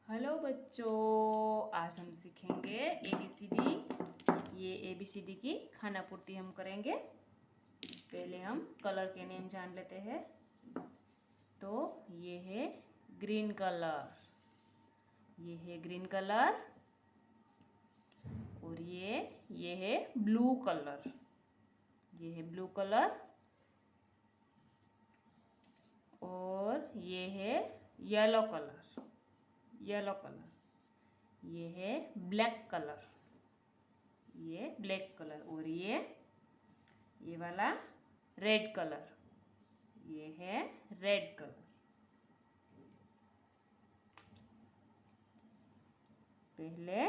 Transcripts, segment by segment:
Hello बच्चों, आज हम सीखेंगे ABCD। ये ABCD की खाना पूर्ति हम करेंगे। पहले हम कलर के नेम जान लेते हैं। तो ये है ग्रीन कलर, ये है ग्रीन कलर। और ये है ब्लू कलर, ये है ब्लू कलर। और ये है येलो कलर, येलो कलर। ये है ब्लैक कलर, ये ब्लैक कलर। और ये वाला रेड कलर, ये है रेड कलर। पहले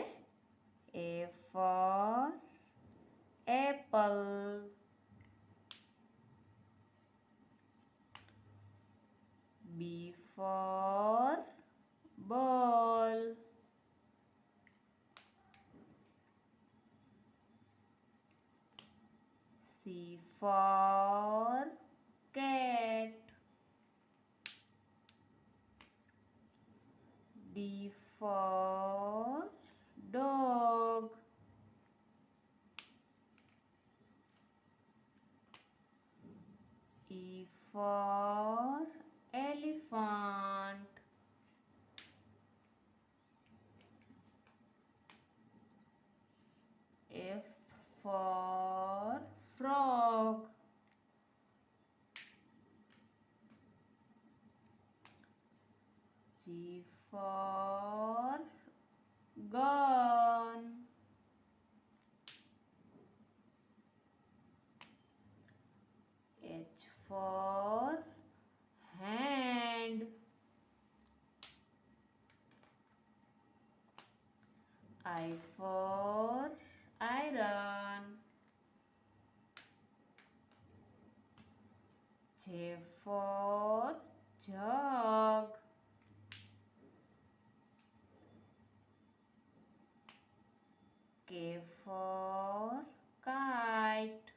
A for apple, B for ball, C for cat, D for dog, E for elephant, F for frog, G for gun, H for hand, I for iron, J for jug, K for kite,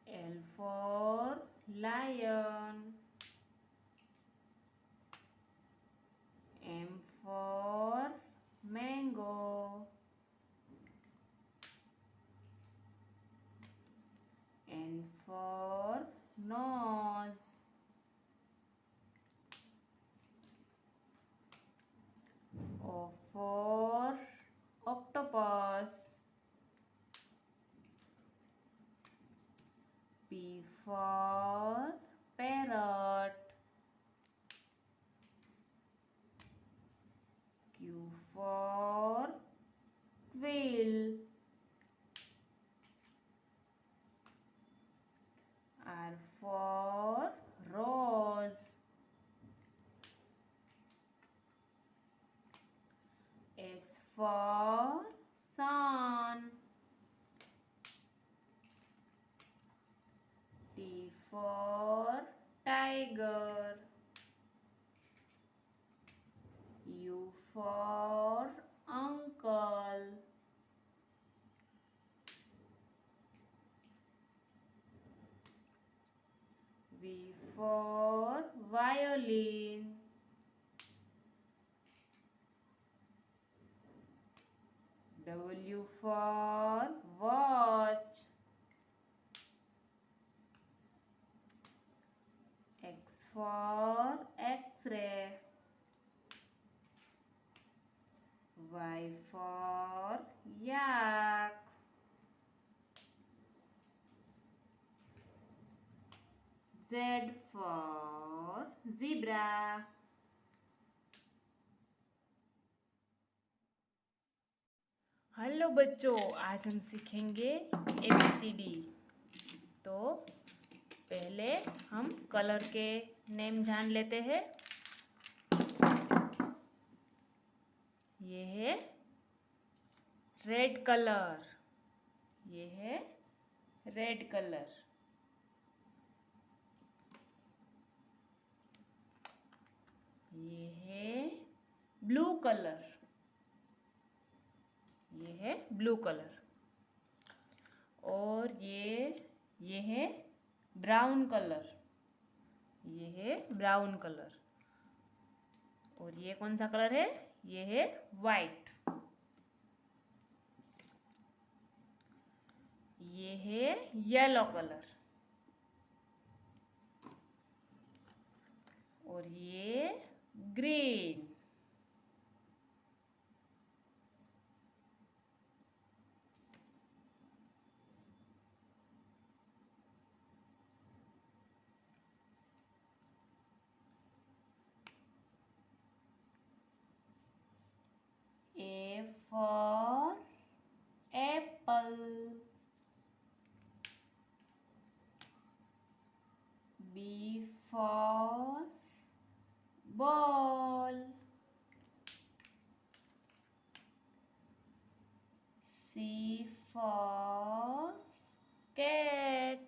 L for lion, M for mango, N for nose, O for octopus, P for parrot, Q for quail, R for rose, S for sun, T for tiger, U for uncle, V for violin, W for watch, X for X-ray, Y for yak, Z for zebra. Hello बच्चों, आज हम सीखेंगे ABCD। तो पहले हम colour के name जान लेते हैं। ये है रेड कलर, ये है रेड कलर। ये है ब्लू कलर, ये है ब्लू कलर। और ये है ब्राउन कलर, ये है ब्राउन कलर। और ये कौन सा कलर है? ये है वाइट। ये है येलो कलर। और ये green. A for apple. B for ball. C for cat.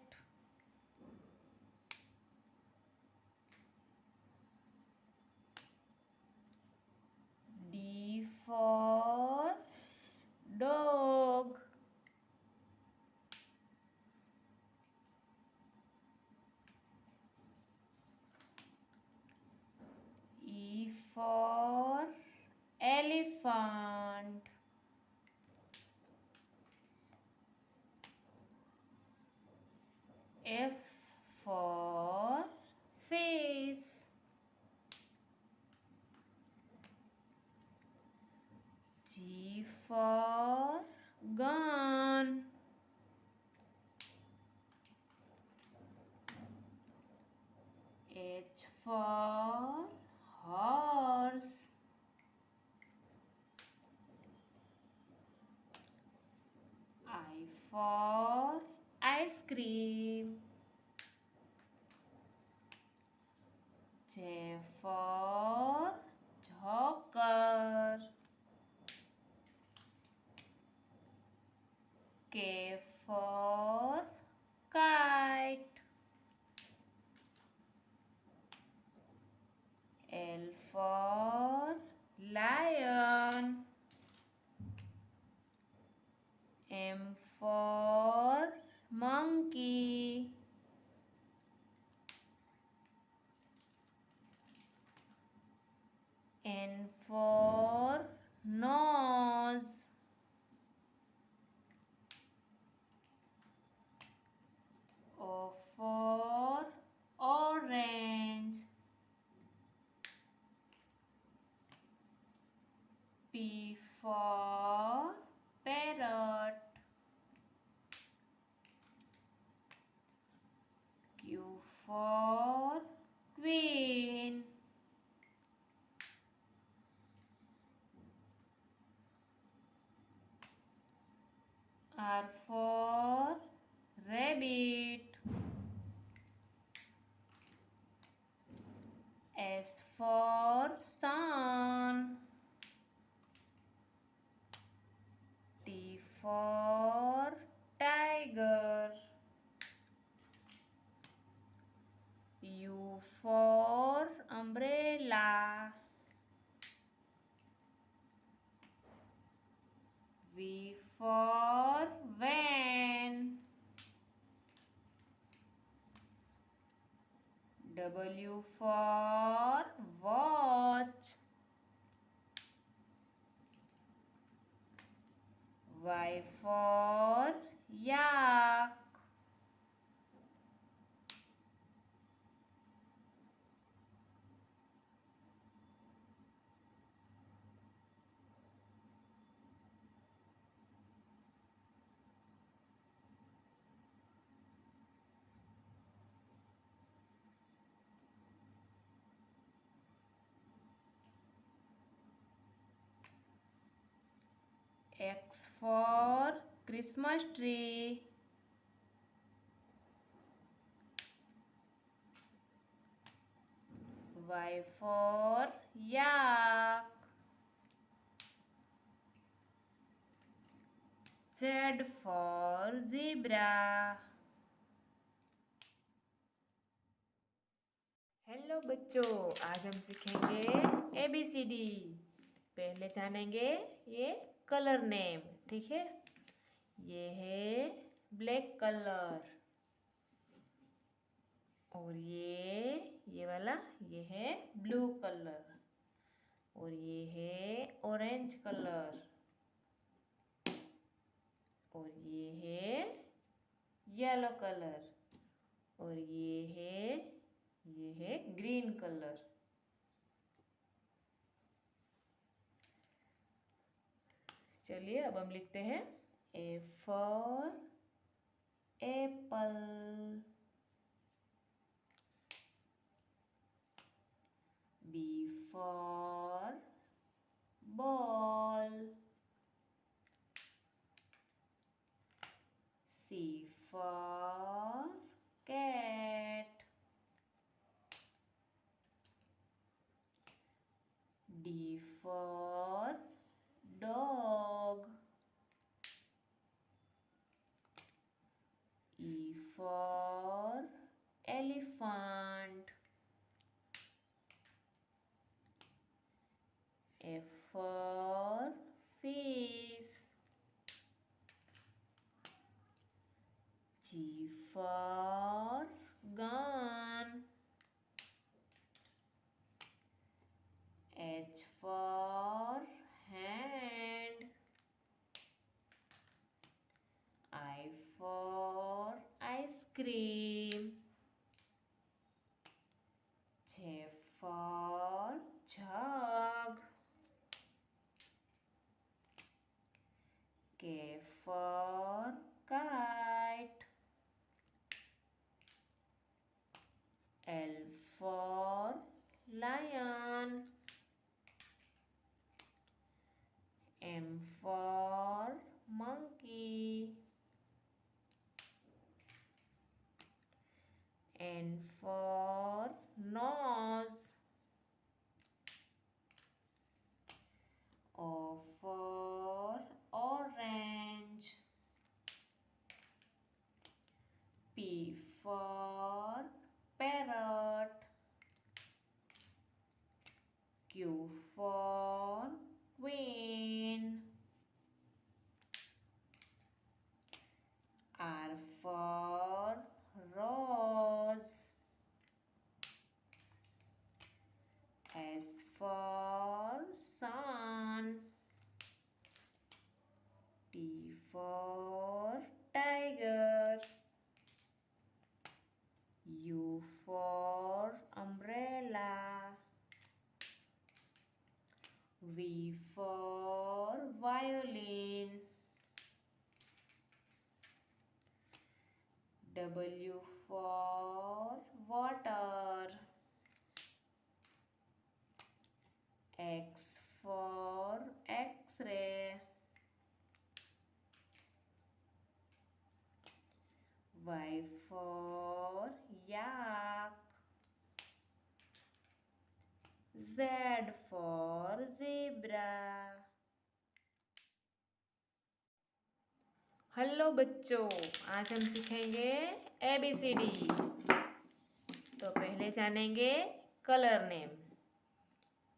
D for dog. E for elephant. F for fish. G for gun. H for horse. I for ice cream. J for joker. K for kite. L for lion. M for monkey. N for nose. O for orange. P for parrot. Q for queen. R for rabbit. S for sun. T for tiger. U for umbrella. V for van. W for watch. Y for yak. X for Christmas tree. Y for yak. Z for zebra. Hello बच्चों, आज हम सीखेंगे ABCD। पहले जानेंगे ये colour name, ठीक है। ये है ब्लैक कलर, और ये वाला ये है ब्लू कलर, और ये है ऑरेंज कलर, और ये है येलो कलर, और ये है ग्रीन कलर। चलिए अब हम लिखते हैं A for apple, B for ball, C for cat, D for dog, E for elephant, F for fish, G for gun, H for hand, I for ice cream, J for jug, K for kite, L for lion, M for monkey, N for nose, O for orange, P for parrot, Q for queen, R for rose, S for sun, T for tiger, U for umbrella, V for violin, W for water, X for X-ray, Y for yak, Z for zebra। Hello बच्चों, आज हम सीखेंगे ABCD। तो पहले जानेंगे colour name.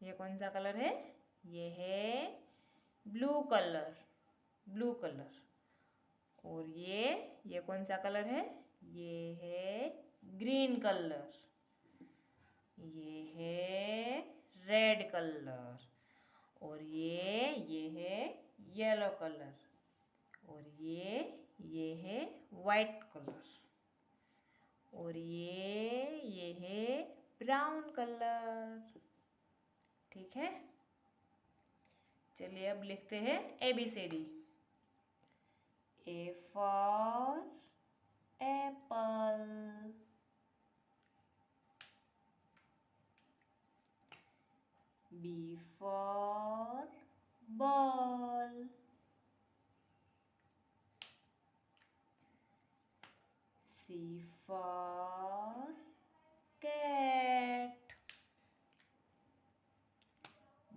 ये कौन सा कलर है? ये है ब्लू कलर, ब्लू कलर। और ये कौन सा कलर है? ये है ग्रीन कलर। ये है रेड कलर। और ये है येलो कलर। और ये है वाइट कलर। और ये है ब्राउन कलर। ठीक है, चलिए अब लिखते हैं ABCD। A for apple, B for ball, C for cat,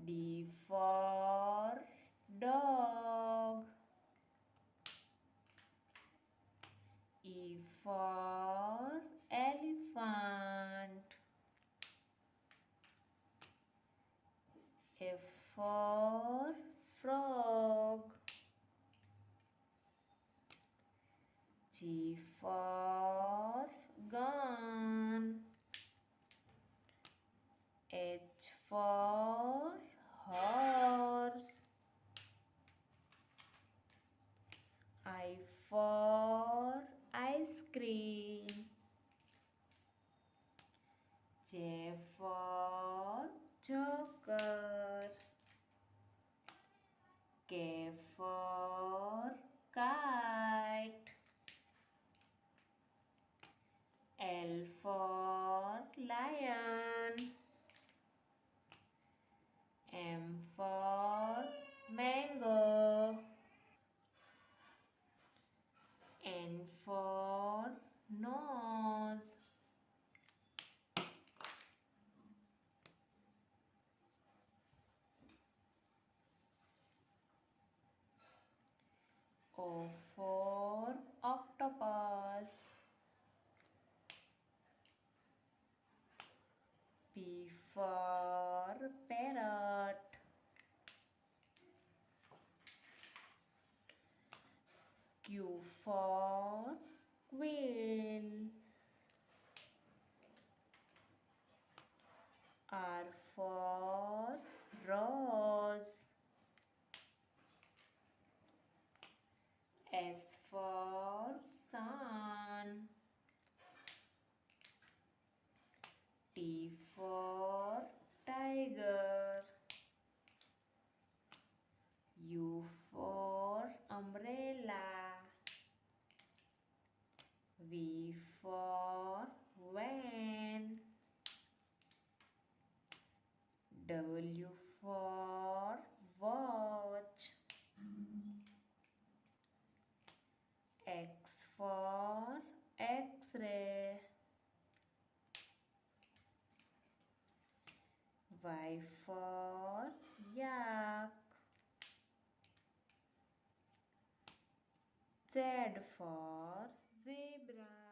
D for dog, E for elephant, F for frog, G for gun, Joker. K for kite. L for lion. M for mango. N for nose. O for octopus. P for parrot. Q for quail. R for rose. S for sun. T for tiger. U for umbrella. V for van. W for watch. X for X-ray. Y for yak. Z for zebra.